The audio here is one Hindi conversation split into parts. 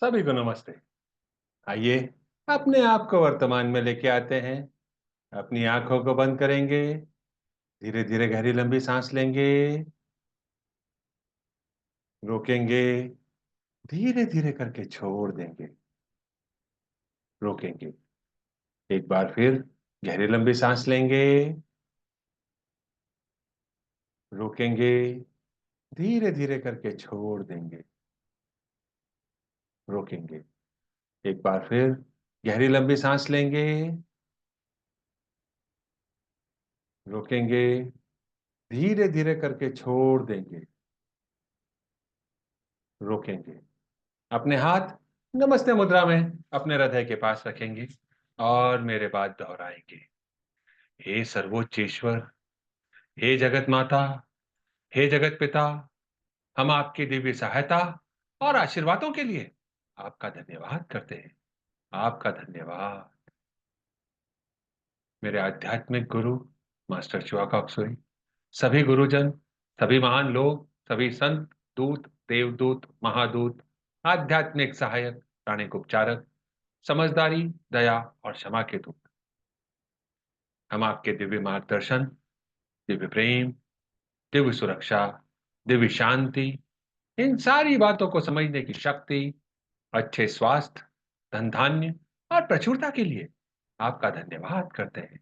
सभी को नमस्ते। आइए अपने आप को वर्तमान में लेके आते हैं। अपनी आंखों को बंद करेंगे। धीरे धीरे गहरी लंबी सांस लेंगे। रोकेंगे। धीरे धीरे करके छोड़ देंगे। रोकेंगे। एक बार फिर गहरी लंबी सांस लेंगे। रोकेंगे। धीरे धीरे करके छोड़ देंगे। रोकेंगे। एक बार फिर गहरी लंबी सांस लेंगे। रोकेंगे। धीरे धीरे करके छोड़ देंगे। रोकेंगे। अपने हाथ नमस्ते मुद्रा में अपने हृदय के पास रखेंगे और मेरे बाद दोहराएंगे। हे सर्वोच्च ईश्वर, हे जगत माता, हे जगत पिता, हम आपकी दिव्य सहायता और आशीर्वादों के लिए आपका धन्यवाद करते हैं। आपका धन्यवाद। मेरे आध्यात्मिक गुरु मास्टर शिवा कॉक्सोई, सभी गुरुजन, सभी महान लोग, सभी संत, दूत, देवदूत, महादूत, आध्यात्मिक सहायक, प्राणिक उपचारक, समझदारी, दया और क्षमा के दूत, हम आपके दिव्य मार्गदर्शन, दिव्य प्रेम, दिव्य सुरक्षा, दिव्य शांति, इन सारी बातों को समझने की शक्ति, अच्छे स्वास्थ्य, धन धान्य और प्रचुरता के लिए आपका धन्यवाद करते हैं।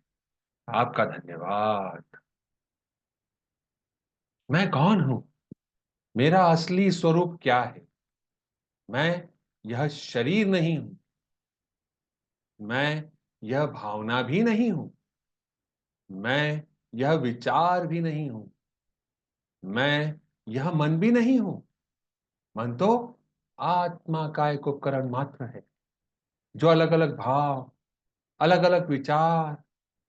आपका धन्यवाद। मैं कौन हूं? मेरा असली स्वरूप क्या है? मैं यह शरीर नहीं हूं। मैं यह भावना भी नहीं हूं। मैं यह विचार भी नहीं हूं। मैं यह मन भी नहीं हूं। मन तो आत्मा का एक उपकरण मात्र है, जो अलग अलग भाव, अलग अलग विचार,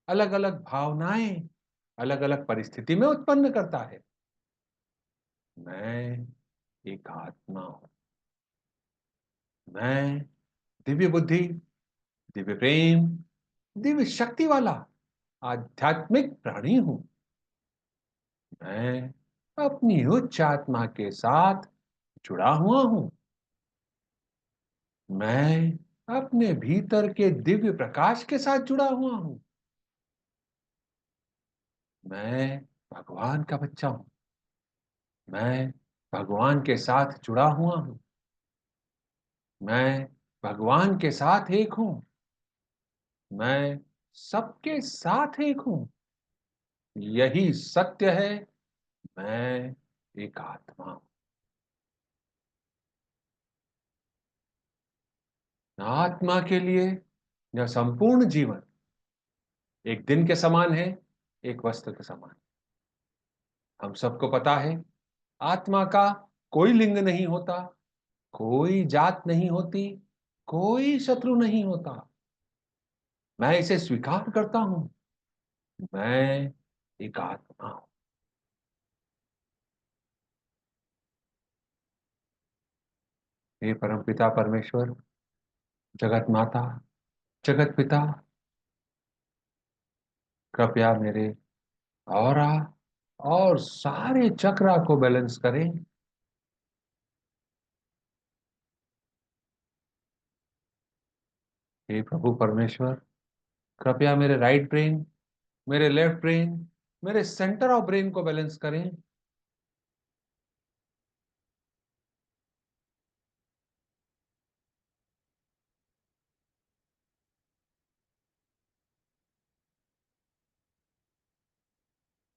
अलग अलग भावनाएं, अलग अलग परिस्थिति में उत्पन्न करता है। मैं एक आत्मा हूं। मैं दिव्य बुद्धि, दिव्य प्रेम, दिव्य शक्ति वाला आध्यात्मिक प्राणी हूं। मैं अपनी उच्च आत्मा के साथ जुड़ा हुआ हूं। मैं अपने भीतर के दिव्य प्रकाश के साथ जुड़ा हुआ हूं। मैं भगवान का बच्चा हूं। मैं भगवान के साथ जुड़ा हुआ हूं। मैं भगवान के साथ एक हूं। मैं सबके साथ एक हूं। यही सत्य है। मैं एक आत्मा हूं। आत्मा के लिए यह संपूर्ण जीवन एक दिन के समान है, एक वस्त्र के समान। हम सबको पता है, आत्मा का कोई लिंग नहीं होता, कोई जात नहीं होती, कोई शत्रु नहीं होता। मैं इसे स्वीकार करता हूं। मैं एक आत्मा हूं। हे परमपिता परमेश्वर, जगत माता, जगत पिता, कृपया मेरे ऑरा और सारे चक्रा को बैलेंस करें। हे प्रभु परमेश्वर, कृपया मेरे राइट ब्रेन, मेरे लेफ्ट ब्रेन, मेरे सेंटर ऑफ ब्रेन को बैलेंस करें।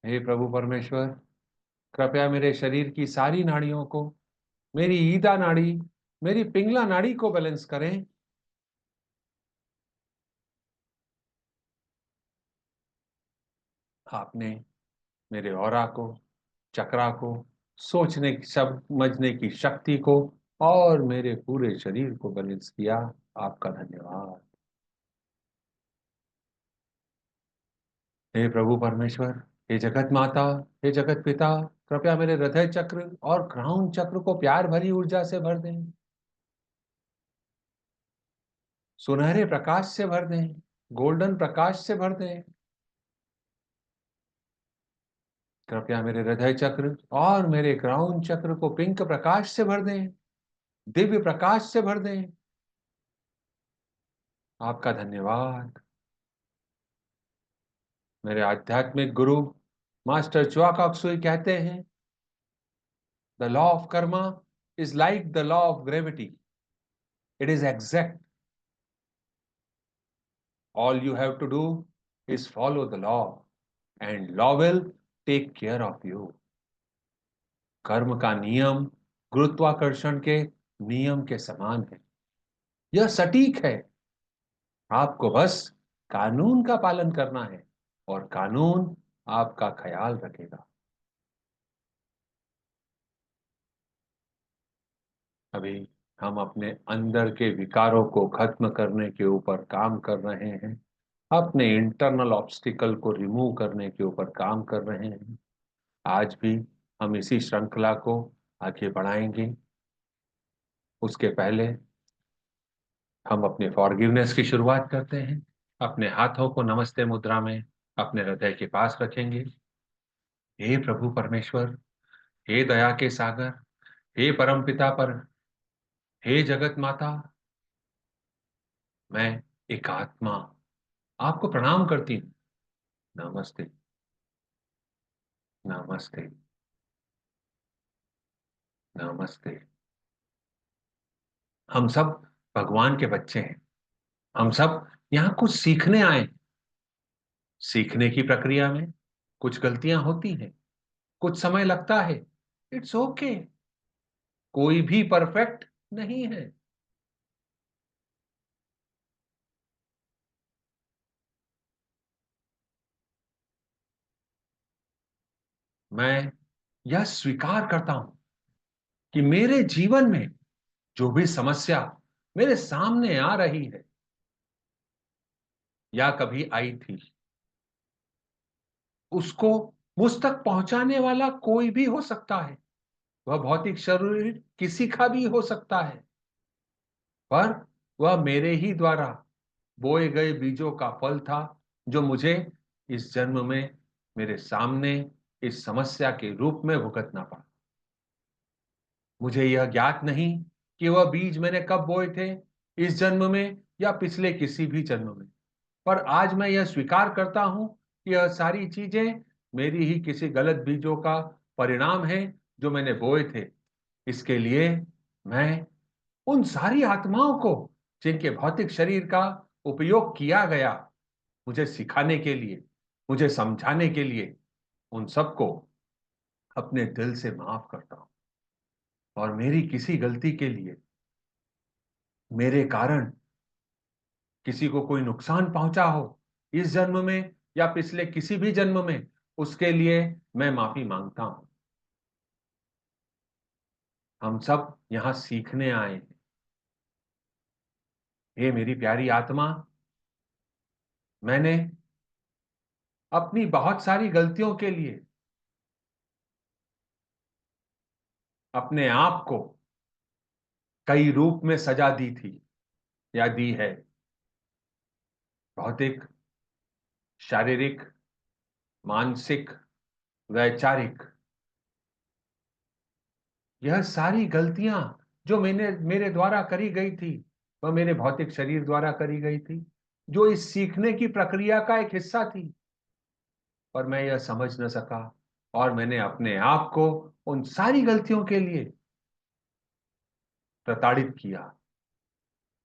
हे प्रभु परमेश्वर, कृपया मेरे शरीर की सारी नाड़ियों को, मेरी ईदा नाड़ी, मेरी पिंगला नाड़ी को बैलेंस करें। आपने मेरे ऑरा को, चक्रा को, सोचने की, समझने की शक्ति को और मेरे पूरे शरीर को बैलेंस किया। आपका धन्यवाद। हे प्रभु परमेश्वर, हे जगत माता, हे जगत पिता, कृपया मेरे हृदय चक्र और क्राउन चक्र को प्यार भरी ऊर्जा से भर दें। सुनहरे प्रकाश से भर दें। गोल्डन प्रकाश से भर दें। कृपया मेरे हृदय चक्र और मेरे क्राउन चक्र को पिंक प्रकाश से भर दें। दिव्य प्रकाश से भर दें। आपका धन्यवाद। मेरे आध्यात्मिक गुरु मास्टर च्वा कॉक्सुई कहते हैं, the law of karma is like the law of gravity, it is exact. All you have to do is follow the law and law will take care of you. कर्म का नियम गुरुत्वाकर्षण के नियम के समान है, यह सटीक है। आपको बस कानून का पालन करना है और कानून आपका ख्याल रखेगा। अभी हम अपने अंदर के विकारों को खत्म करने के ऊपर काम कर रहे हैं, अपने इंटरनल ऑब्स्टिकल को रिमूव करने के ऊपर काम कर रहे हैं। आज भी हम इसी श्रृंखला को आगे बढ़ाएंगे। उसके पहले हम अपने फॉरगिवनेस की शुरुआत करते हैं। अपने हाथों को नमस्ते मुद्रा में अपने हृदय के पास रखेंगे। हे प्रभु परमेश्वर, हे दया के सागर, हे परमपिता पर, हे जगत माता, मैं एक आत्मा आपको प्रणाम करती हूँ। नमस्ते, नमस्ते, नमस्ते। हम सब भगवान के बच्चे हैं। हम सब यहाँ कुछ सीखने आए। सीखने की प्रक्रिया में कुछ गलतियां होती हैं, कुछ समय लगता है। It's okay. कोई भी परफेक्ट नहीं है। मैं यह स्वीकार करता हूं कि मेरे जीवन में जो भी समस्या मेरे सामने आ रही है या कभी आई थी, उसको मुझ तक पहुंचाने वाला कोई भी हो सकता है। वह भौतिक शरीर किसी का भी हो सकता है, पर वह मेरे ही द्वारा बोए गए बीजों का फल था, जो मुझे इस जन्म में मेरे सामने इस समस्या के रूप में भुगतना पड़ा। मुझे यह ज्ञात नहीं कि वह बीज मैंने कब बोए थे, इस जन्म में या पिछले किसी भी जन्म में। पर आज मैं यह स्वीकार करता हूं कि यह सारी चीजें मेरी ही किसी गलत बीजों का परिणाम है जो मैंने बोए थे। इसके लिए मैं उन सारी आत्माओं को जिनके भौतिक शरीर का उपयोग किया गया मुझे सिखाने के लिए, मुझे समझाने के लिए, उन सबको अपने दिल से माफ करता हूं। और मेरी किसी गलती के लिए, मेरे कारण किसी को कोई नुकसान पहुंचा हो इस जन्म में या पिछले किसी भी जन्म में, उसके लिए मैं माफी मांगता हूं। हम सब यहां सीखने आए हैं। हे मेरी प्यारी आत्मा, मैंने अपनी बहुत सारी गलतियों के लिए अपने आप को कई रूप में सजा दी थी या दी है। भौतिक, शारीरिक, मानसिक, वैचारिक, यह सारी गलतियां जो मैंने मेरे द्वारा करी गई थी, वह मेरे भौतिक शरीर द्वारा करी गई थी, जो इस सीखने की प्रक्रिया का एक हिस्सा थी। पर मैं यह समझ न सका और मैंने अपने आप को उन सारी गलतियों के लिए प्रताड़ित किया,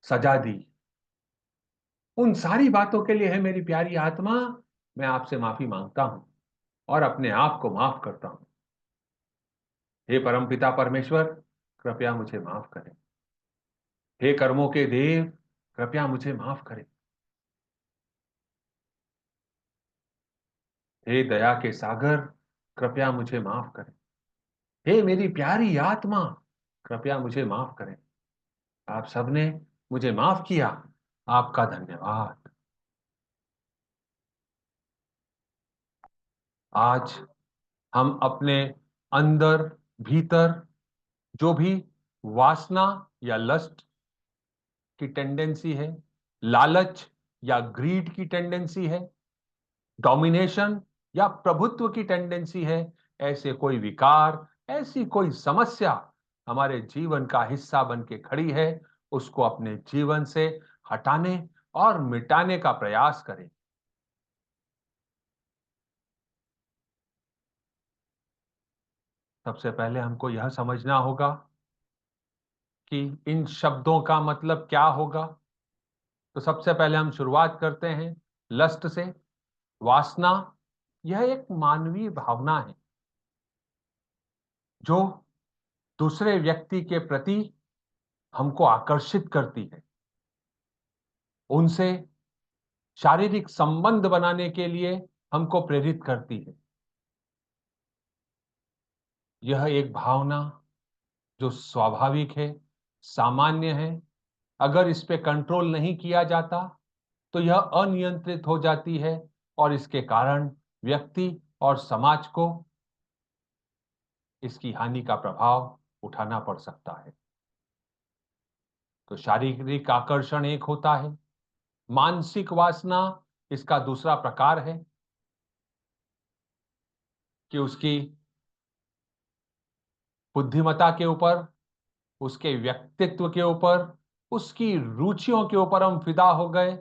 सजा दी। उन सारी बातों के लिए है मेरी प्यारी आत्मा, मैं आपसे माफी मांगता हूं और अपने आप को माफ करता हूं। हे परमपिता परमेश्वर, कृपया मुझे माफ करें। हे कर्मों के देव, कृपया मुझे माफ करें। हे दया के सागर, कृपया मुझे माफ करें। हे मेरी प्यारी आत्मा, कृपया मुझे माफ करें। आप सबने मुझे माफ किया, आपका धन्यवाद। आज हम अपने अंदर, भीतर जो भी वासना या लस्ट की टेंडेंसी है, लालच या ग्रीड की टेंडेंसी है, डोमिनेशन या प्रभुत्व की टेंडेंसी है, ऐसे कोई विकार, ऐसी कोई समस्या हमारे जीवन का हिस्सा बन के खड़ी है, उसको अपने जीवन से हटाने और मिटाने का प्रयास करें। सबसे पहले हमको यह समझना होगा कि इन शब्दों का मतलब क्या होगा। तो सबसे पहले हम शुरुआत करते हैं लस्ट से। वासना यह एक मानवीय भावना है जो दूसरे व्यक्ति के प्रति हमको आकर्षित करती है, उनसे शारीरिक संबंध बनाने के लिए हमको प्रेरित करती है। यह एक भावना जो स्वाभाविक है, सामान्य है। अगर इस पे कंट्रोल नहीं किया जाता तो यह अनियंत्रित हो जाती है और इसके कारण व्यक्ति और समाज को इसकी हानि का प्रभाव उठाना पड़ सकता है। तो शारीरिक आकर्षण एक होता है, मानसिक वासना इसका दूसरा प्रकार है कि उसकी बुद्धिमत्ता के ऊपर, उसके व्यक्तित्व के ऊपर, उसकी रुचियों के ऊपर हम फिदा हो गए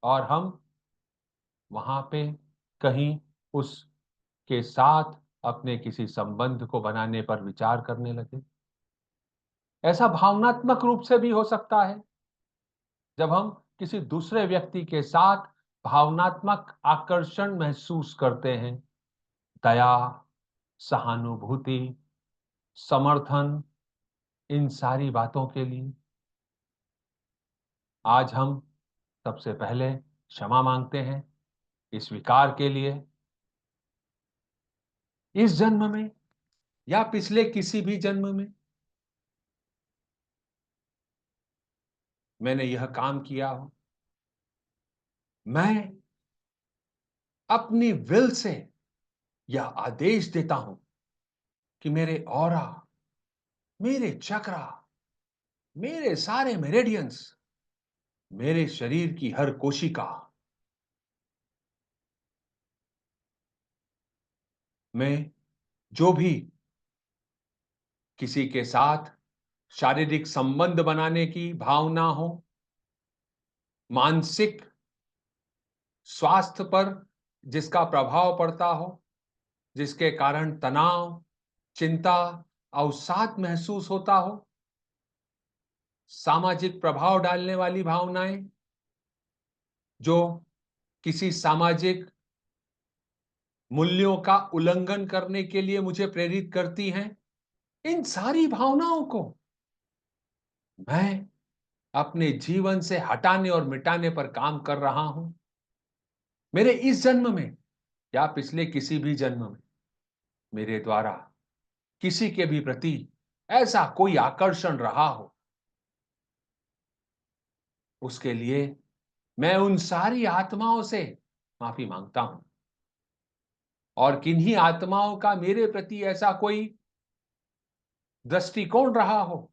और हम वहां पे कहीं उसके साथ अपने किसी संबंध को बनाने पर विचार करने लगे। ऐसा भावनात्मक रूप से भी हो सकता है जब हम किसी दूसरे व्यक्ति के साथ भावनात्मक आकर्षण महसूस करते हैं, दया, सहानुभूति, समर्थन, इन सारी बातों के लिए आज हम सबसे पहले क्षमा मांगते हैं इस विकार के लिए। इस जन्म में या पिछले किसी भी जन्म में मैंने यह काम किया हो, मैं अपनी विल से यह आदेश देता हूं कि मेरे ऑरा, मेरे चक्रा, मेरे सारे मेरेडियंस, मेरे शरीर की हर कोशिका में जो भी किसी के साथ शारीरिक संबंध बनाने की भावना हो, मानसिक स्वास्थ्य पर जिसका प्रभाव पड़ता हो, जिसके कारण तनाव, चिंता, अवसाद महसूस होता हो, सामाजिक प्रभाव डालने वाली भावनाएं जो किसी सामाजिक मूल्यों का उल्लंघन करने के लिए मुझे प्रेरित करती हैं, इन सारी भावनाओं को मैं अपने जीवन से हटाने और मिटाने पर काम कर रहा हूं। मेरे इस जन्म में या पिछले किसी भी जन्म में मेरे द्वारा किसी के भी प्रति ऐसा कोई आकर्षण रहा हो, उसके लिए मैं उन सारी आत्माओं से माफी मांगता हूं। और किन्हीं आत्माओं का मेरे प्रति ऐसा कोई दृष्टिकोण रहा हो,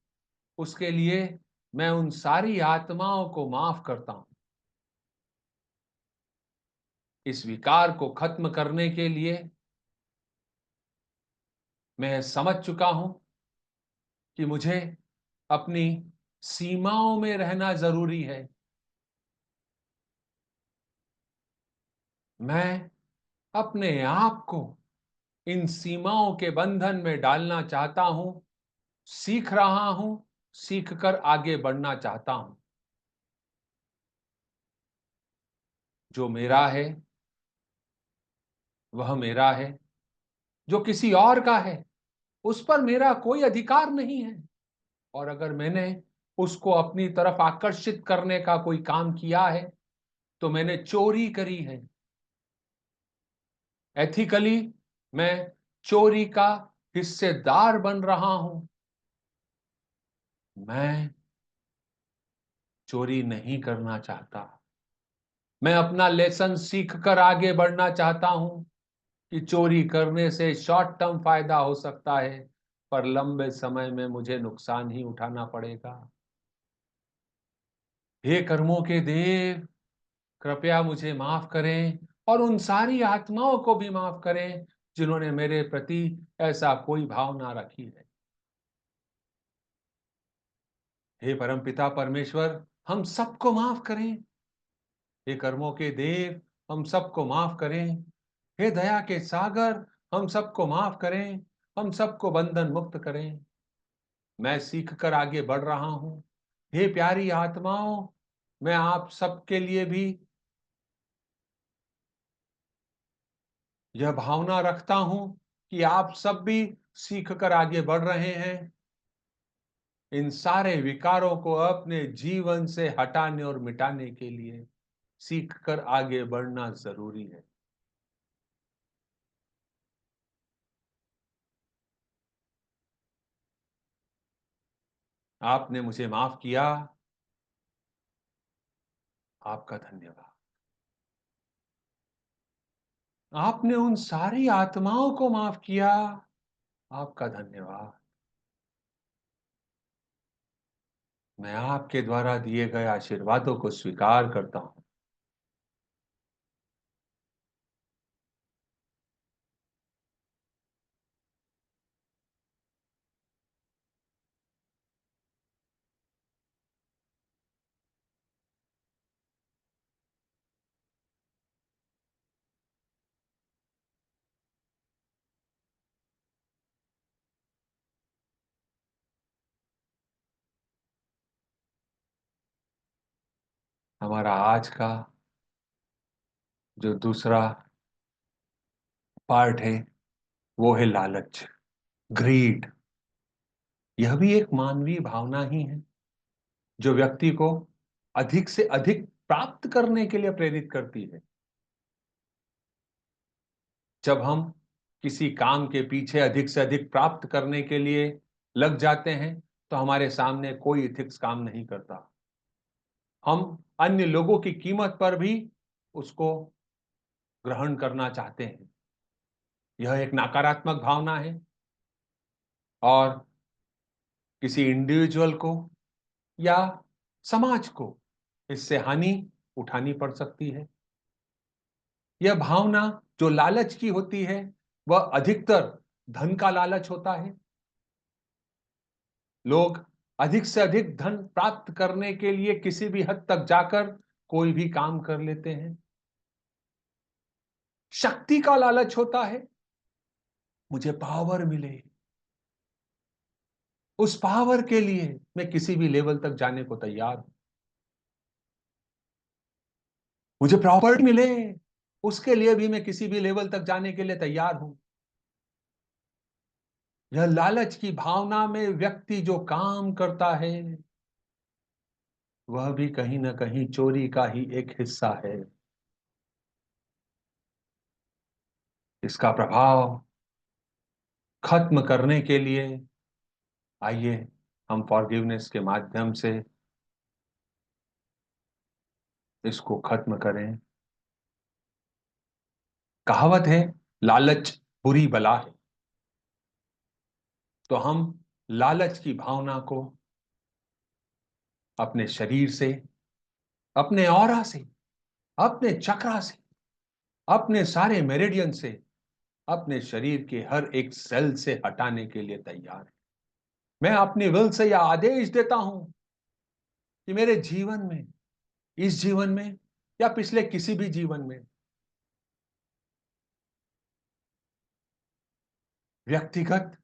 उसके लिए मैं उन सारी आत्माओं को माफ करता हूं। इस विकार को खत्म करने के लिए मैं समझ चुका हूं कि मुझे अपनी सीमाओं में रहना जरूरी है। मैं अपने आप को इन सीमाओं के बंधन में डालना चाहता हूं, सीख रहा हूं, सीखकर आगे बढ़ना चाहता हूं। जो मेरा है वह मेरा है, जो किसी और का है उस पर मेरा कोई अधिकार नहीं है। और अगर मैंने उसको अपनी तरफ आकर्षित करने का कोई काम किया है तो मैंने चोरी करी है। एथिकली मैं चोरी का हिस्सेदार बन रहा हूं। मैं चोरी नहीं करना चाहता। मैं अपना लेसन सीख कर आगे बढ़ना चाहता हूं कि चोरी करने से शॉर्ट टर्म फायदा हो सकता है पर लंबे समय में मुझे नुकसान ही उठाना पड़ेगा। हे कर्मों के देव, कृपया मुझे माफ करें और उन सारी आत्माओं को भी माफ करें जिन्होंने मेरे प्रति ऐसा कोई भावना रखी है। हे परमपिता परमेश्वर, हम सबको माफ करें। हे कर्मों के देव, हम सबको माफ करें। हे दया के सागर, हम सबको माफ करें। हम सबको बंधन मुक्त करें। मैं सीख कर आगे बढ़ रहा हूं। हे प्यारी आत्माओं, मैं आप सबके लिए भी यह भावना रखता हूं कि आप सब भी सीख कर आगे बढ़ रहे हैं। इन सारे विकारों को अपने जीवन से हटाने और मिटाने के लिए सीख कर आगे बढ़ना जरूरी है। आपने मुझे माफ किया, आपका धन्यवाद। आपने उन सारी आत्माओं को माफ किया, आपका धन्यवाद। मैं आपके द्वारा दिए गए आशीर्वादों को स्वीकार करता हूं। हमारा आज का जो दूसरा पार्ट है वो है लालच, ग्रीड। यह भी एक मानवीय भावना ही है जो व्यक्ति को अधिक से अधिक प्राप्त करने के लिए प्रेरित करती है। जब हम किसी काम के पीछे अधिक से अधिक प्राप्त करने के लिए लग जाते हैं तो हमारे सामने कोई इथिक्स काम नहीं करता। हम अन्य लोगों की कीमत पर भी उसको ग्रहण करना चाहते हैं। यह एक नकारात्मक भावना है और किसी इंडिविजुअल को या समाज को इससे हानि उठानी पड़ सकती है। यह भावना जो लालच की होती है वह अधिकतर धन का लालच होता है। लोग अधिक से अधिक धन प्राप्त करने के लिए किसी भी हद तक जाकर कोई भी काम कर लेते हैं। शक्ति का लालच होता है, मुझे पावर मिले। उस पावर के लिए मैं किसी भी लेवल तक जाने को तैयार हूं। मुझे प्रॉपर्टी मिले, उसके लिए भी मैं किसी भी लेवल तक जाने के लिए तैयार हूं। यह लालच की भावना में व्यक्ति जो काम करता है वह भी कहीं ना कहीं चोरी का ही एक हिस्सा है। इसका प्रभाव खत्म करने के लिए आइए हम फॉरगिवनेस के माध्यम से इसको खत्म करें। कहावत है, लालच बुरी बला है। तो हम लालच की भावना को अपने शरीर से, अपने ऑरा से, अपने चक्रा से, अपने सारे मेरिडियन से, अपने शरीर के हर एक सेल से हटाने के लिए तैयार है। मैं अपनी विल से यह आदेश देता हूं कि मेरे जीवन में, इस जीवन में या पिछले किसी भी जीवन में व्यक्तिगत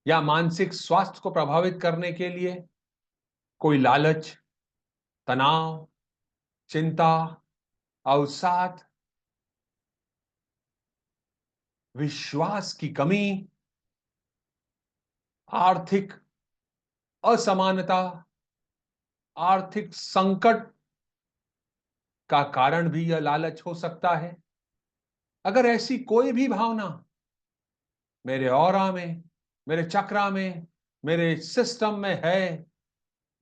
या मानसिक स्वास्थ्य को प्रभावित करने के लिए कोई लालच, तनाव, चिंता, अवसाद, विश्वास की कमी, आर्थिक असमानता, आर्थिक संकट का कारण भी यह लालच हो सकता है। अगर ऐसी कोई भी भावना मेरे ऑरा में, मेरे चक्रा में, मेरे सिस्टम में है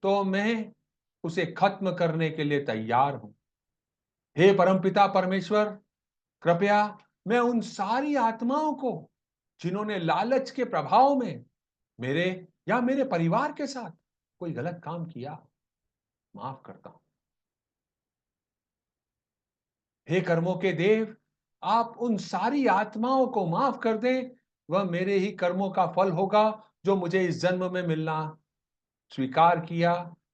तो मैं उसे खत्म करने के लिए तैयार हूं। हे परमपिता परमेश्वर, कृपया मैं उन सारी आत्माओं को जिन्होंने लालच के प्रभाव में मेरे या मेरे परिवार के साथ कोई गलत काम किया, माफ करता हूं। हे कर्मों के देव, आप उन सारी आत्माओं को माफ कर दें। वह मेरे ही कर्मों का फल होगा जो मुझे इस जन्म में मिलना स्वीकार किया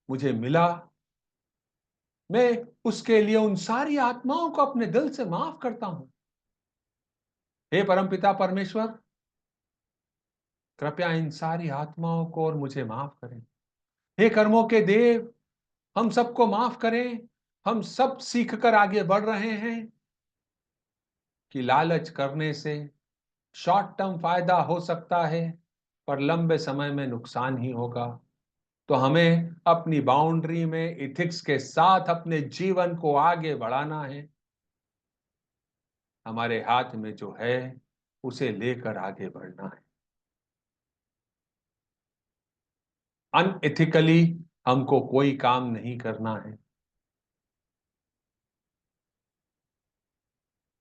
मुझे मिला, मैं उसके लिए उन सारी आत्माओं को अपने दिल से माफ करता हूं। हे परमपिता परमेश्वर, कृपया इन सारी आत्माओं को और मुझे माफ करें। हे कर्मों के देव, हम सबको माफ करें। हम सब सीख कर आगे बढ़ रहे हैं कि लालच करने से शॉर्ट टर्म फायदा हो सकता है, पर लंबे समय में नुकसान ही होगा। तो हमें अपनी बाउंड्री में इथिक्स के साथ अपने जीवन को आगे बढ़ाना है। हमारे हाथ में जो है उसे लेकर आगे बढ़ना है। अनएथिकली हमको कोई काम नहीं करना है।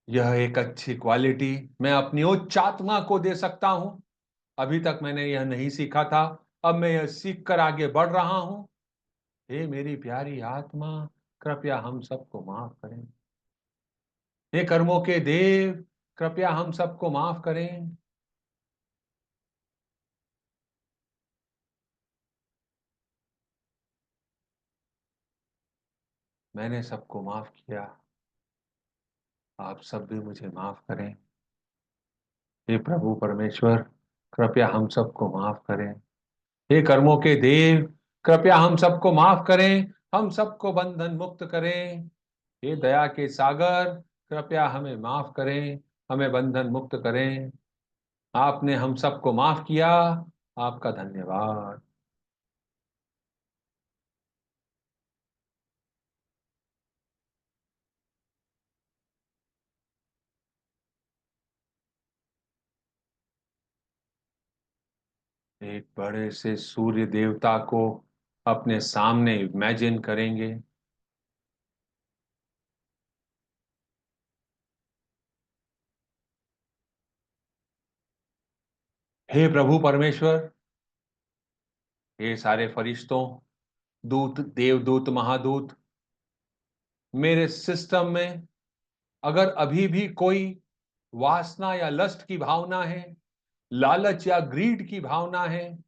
यह एक अच्छी क्वालिटी मैं अपनी उच्च आत्मा को दे सकता हूं। अभी तक मैंने यह नहीं सीखा था, अब मैं यह सीख कर आगे बढ़ रहा हूं। हे मेरी प्यारी आत्मा, कृपया हम सबको माफ करें। हे कर्मों के देव, कृपया हम सबको माफ करें। मैंने सबको माफ किया, आप सब भी मुझे माफ करें। हे प्रभु परमेश्वर, कृपया हम सबको माफ करें। हे कर्मों के देव, कृपया हम सबको माफ करें, हम सबको बंधन मुक्त करें। हे दया के सागर, कृपया हमें माफ करें, हमें बंधन मुक्त करें। आपने हम सबको माफ किया, आपका धन्यवाद। एक बड़े से सूर्य देवता को अपने सामने इमेजिन करेंगे। हे प्रभु परमेश्वर, हे सारे फरिश्तों, दूत, देवदूत, महादूत, मेरे सिस्टम में अगर अभी भी कोई वासना या लस्ट की भावना है, लालच या ग्रीड की भावना है,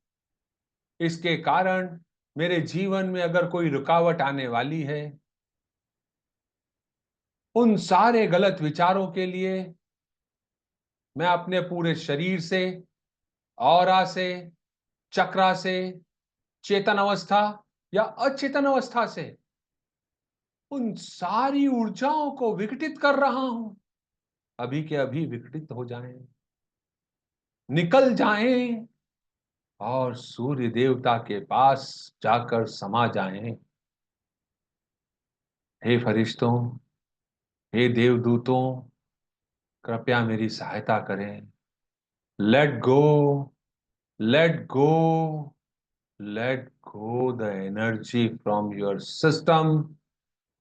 इसके कारण मेरे जीवन में अगर कोई रुकावट आने वाली है, उन सारे गलत विचारों के लिए मैं अपने पूरे शरीर से, ऑरा से, चक्रा से, चेतन अवस्था या अचेतन अवस्था से उन सारी ऊर्जाओं को विघटित कर रहा हूं। अभी के अभी विघटित हो जाएं, निकल जाएं और सूर्य देवता के पास जाकर समा जाएं। हे फरिश्तों, हे देवदूतों, कृपया मेरी सहायता करें। Let go, let go, let go the energy from your system.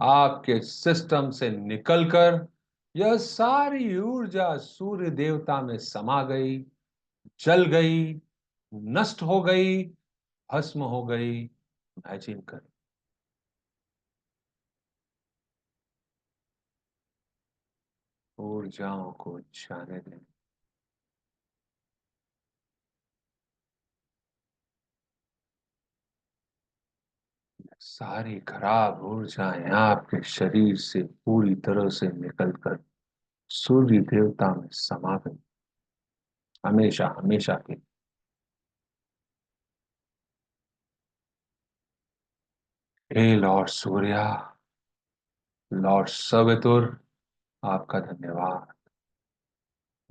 आपके सिस्टम से निकलकर यह सारी ऊर्जा सूर्य देवता में समा गई, जल गई, नष्ट हो गई, भस्म हो गई। इमेजिन कर। ऊर्जाओं को जाने दें। सारी खराब ऊर्जाएं आपके शरीर से पूरी तरह से निकलकर सूर्य देवता में समा गई, हमेशा हमेशा के। हे लॉर्ड सूर्या, लॉर्ड सवितुर, आपका धन्यवाद।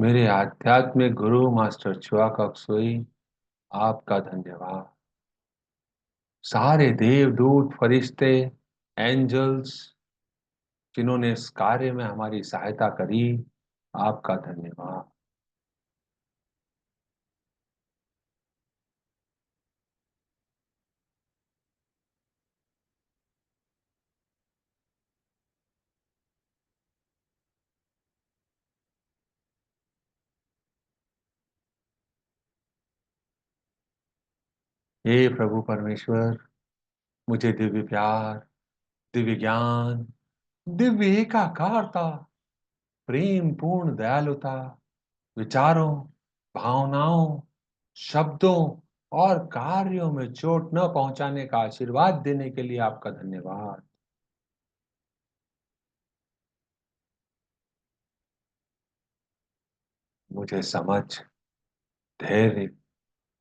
मेरे आध्यात्मिक गुरु मास्टर च्युआक-अक्सुई, आपका धन्यवाद। सारे देवदूत, फरिश्ते, एंजल्स, जिन्होंने इस कार्य में हमारी सहायता करी, आपका धन्यवाद। हे प्रभु परमेश्वर, मुझे दिव्य प्यार, दिव्य ज्ञान, दिव्य एकाकारता, प्रेम पूर्ण दयालुता, विचारों, भावनाओं, शब्दों और कार्यों में चोट न पहुंचाने का आशीर्वाद देने के लिए आपका धन्यवाद। मुझे समझ, धैर्य,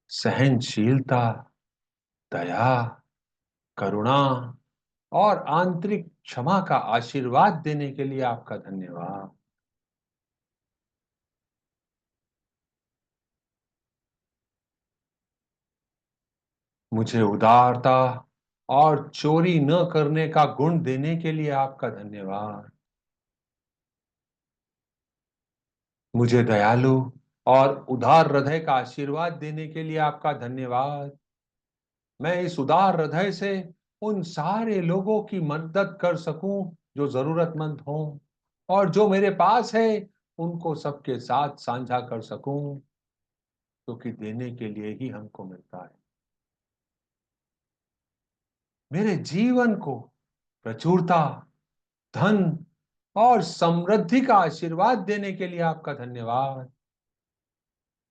सहनशीलता, दया, करुणा और आंतरिक क्षमा का आशीर्वाद देने के लिए आपका धन्यवाद। मुझे उदारता और चोरी न करने का गुण देने के लिए आपका धन्यवाद। मुझे दयालु और उदार हृदय का आशीर्वाद देने के लिए आपका धन्यवाद। मैं इस उदार हृदय से उन सारे लोगों की मदद कर सकूं जो जरूरतमंद हों, और जो मेरे पास है उनको सबके साथ साझा कर सकूं, क्योंकि देने के लिए ही हमको मिलता है। मेरे जीवन को प्रचुरता, धन और समृद्धि का आशीर्वाद देने के लिए आपका धन्यवाद।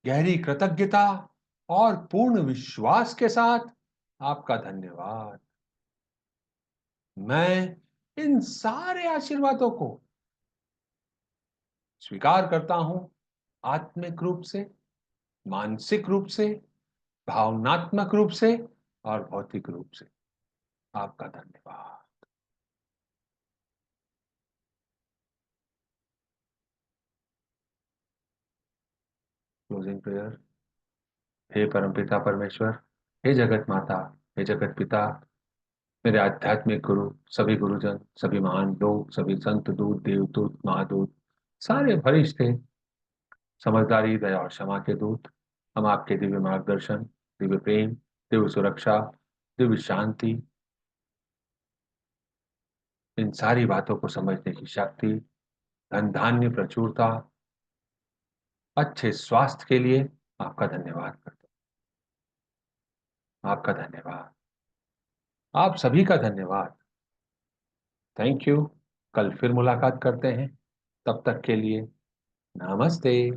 गहरी कृतज्ञता और पूर्ण विश्वास के साथ आपका धन्यवाद। मैं इन सारे आशीर्वादों को स्वीकार करता हूं, आत्मिक रूप से, मानसिक रूप से, भावनात्मक रूप से और भौतिक रूप से। आपका धन्यवाद। Closing prayer. हे परमपिता परमेश्वर, हे जगत माता, हे जगत पिता, मेरे आध्यात्मिक गुरु, सभी गुरुजन, सभी महान लोग, सभी संत दूत, देवदूत, महादूत, सारे फरिश्ते, समझदारी, दया और क्षमा के दूत, हम आपके दिव्य मार्गदर्शन, दिव्य प्रेम, दिव्य सुरक्षा, दिव्य शांति, इन सारी बातों को समझने की शक्ति, धन धान्य प्रचुरता, अच्छे स्वास्थ्य के लिए आपका धन्यवाद करते हैं। आपका धन्यवाद। आप सभी का धन्यवाद। Thank you. कल फिर मुलाकात करते हैं। तब तक के लिए नमस्ते।